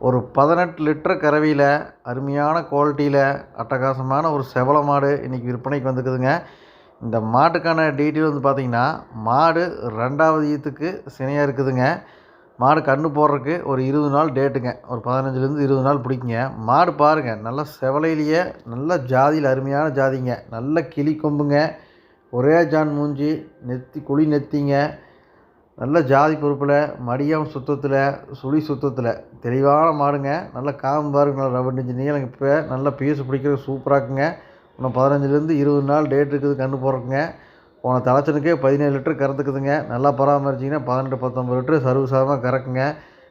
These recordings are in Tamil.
ஒரு 18 லிட்டர் கறவையில் அருமையான குவாலிட்டியில் அட்டகாசமான ஒரு செவல மாடு இன்றைக்கி விற்பனைக்கு வந்துக்குதுங்க. இந்த மாட்டுக்கான டீட்டெயில் வந்து பார்த்திங்கன்னா, மாடு 2வது ஈத்துக்கு சினையாக இருக்குதுங்க. மாடு கன்று போடுறதுக்கு ஒரு 20 நாள் டேட்டுங்க. ஒரு 15லேருந்து 20 நாள் பிடிக்குங்க. மாடு பாருங்கள், நல்லா செவலையிலேயே நல்ல ஜாதியில் அருமையான ஜாதிங்க. நல்ல கிளி கொம்புங்க, ஒரே ஜான் மூஞ்சி, குழி நெத்திங்க, நல்ல ஜாதி பொறுப்பில், மடியம் சுத்தத்தில், சுழி சுத்தத்தில் தெளிவான மாடுங்க. நல்ல காம்பு பாருங்க, நல்லா ரவுண்ட் இன்ச்சு நீளம். இப்போ நல்லா பீஸு பிடிக்கிறது சூப்பராக இருக்குங்க. இன்னும் 15லேருந்து 20 நாள் டேட் இருக்குது கன்று போடுறதுக்குங்க. போன தலைச்சனுக்கே 17 லிட்டர் கறந்துக்குதுங்க. நல்லா பராமரிச்சிங்கன்னா 18 19 லிட்டர் சர்வசாதாரணமாக கறக்குங்க.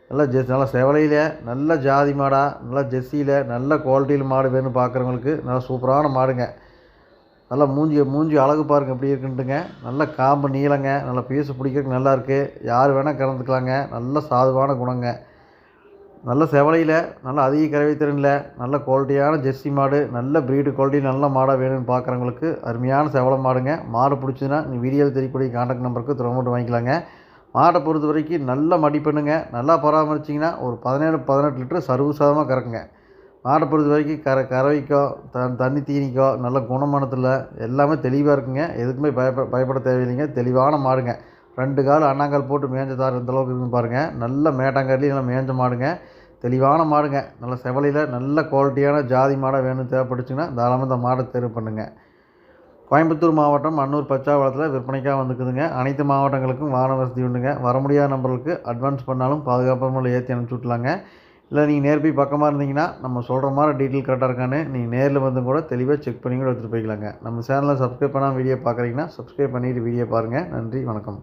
நல்லா நல்லா செவலையில் நல்ல ஜாதி மாடாக, நல்லா ஜெர்சியில் நல்ல குவாலிட்டியில் மாடு வேணும்னு பார்க்குறவங்களுக்கு நல்லா சூப்பரான மாடுங்க. நல்லா மூஞ்சி அழகு பாருங்கள் எப்படி இருக்குன்ட்டுங்க. நல்ல காம்பு நீளங்க, நல்லா பீஸு பிடிக்கிறதுக்கு நல்லாயிருக்கு. யார் வேணால் கறந்துக்கலாங்க. நல்ல சாதுவான குணங்க. நல்ல செவலையில் நல்ல அதிக கறவை திறனில் நல்ல குவாலிட்டியான ஜெர்சி மாடு, நல்ல ப்ரீடு குவாலிட்டி நல்ல மாடாக வேணும்னு பார்க்குறவங்களுக்கு அருமையான செவலை மாடுங்க. மாடு பிடிச்சதுன்னா நீங்கள் வீடியோவில் தெரியக்கூடிய கான்டாக்ட் நம்பருக்கு தொடர்பு வாங்கிக்கலாங்க. மாட்டை பொறுத்த வரைக்கும் நல்ல மடிப்பெண்ணுங்க. நல்லா பராமரிச்சிங்கன்னா ஒரு 17-18 லிட்டர் சர்வசாதாரணமாக கறக்குங்க. மாட்டை பொறுத்த வரைக்கும் கறவைக்கோ தண்ணி தீனிக்கோ நல்ல குணமானத்தில் எல்லாமே தெளிவாக இருக்குங்க. எதுக்குமே பயப்பட தேவையில்லைங்க. தெளிவான மாடுங்க. 2 கால் அண்ணாங்கால் போட்டு மேய்ஞ்ச தார் இந்தளவுக்கு இருக்குன்னு பாருங்கள். நல்ல மேட்டாங்காட்லேயும் நல்லா மேய்ஞ்ச மாடுங்க. தெளிவான மாடுங்க. நல்ல செவலையில் நல்ல குவாலிட்டியான ஜாதி மாடாக வேணும்னு தேவைப்பட்டுச்சுன்னா தாராளமாக இந்த மாடை தேர்வு பண்ணுங்கள். கோயம்புத்தூர் மாவட்டம் அன்னூர் பச்சாவளத்தில் விற்பனைக்காக வந்துக்குதுங்க. அனைத்து மாவட்டங்களுக்கும் வாகன வசதி உண்டுங்க. வர முடியாத நம்பர்களுக்கு அட்வான்ஸ் பண்ணாலும் பாதுகாப்பாக முறையில் ஏற்றி அனுப்பிச்சி விட்லாங்க. இல்லை நீங்கள் நேர் போய் பக்கமாக இருந்தீங்கன்னா நம்ம சொல்கிற மாதிரி டீட்டெயில் கரெக்டாக இருக்கான்னு நீங்கள் நேரில் வந்து கூட தெளிவாக செக் பண்ணி கூட எடுத்துகிட்டு போய்க்கலாங்க. நம்ம சேனலை சப்ஸ்கிரைப் பண்ணாமல் வீடியோ பார்க்குறீங்கன்னா சப்ஸ்கிரைப் பண்ணிவிட்டு வீடியோ பாருங்கள். நன்றி, வணக்கம்.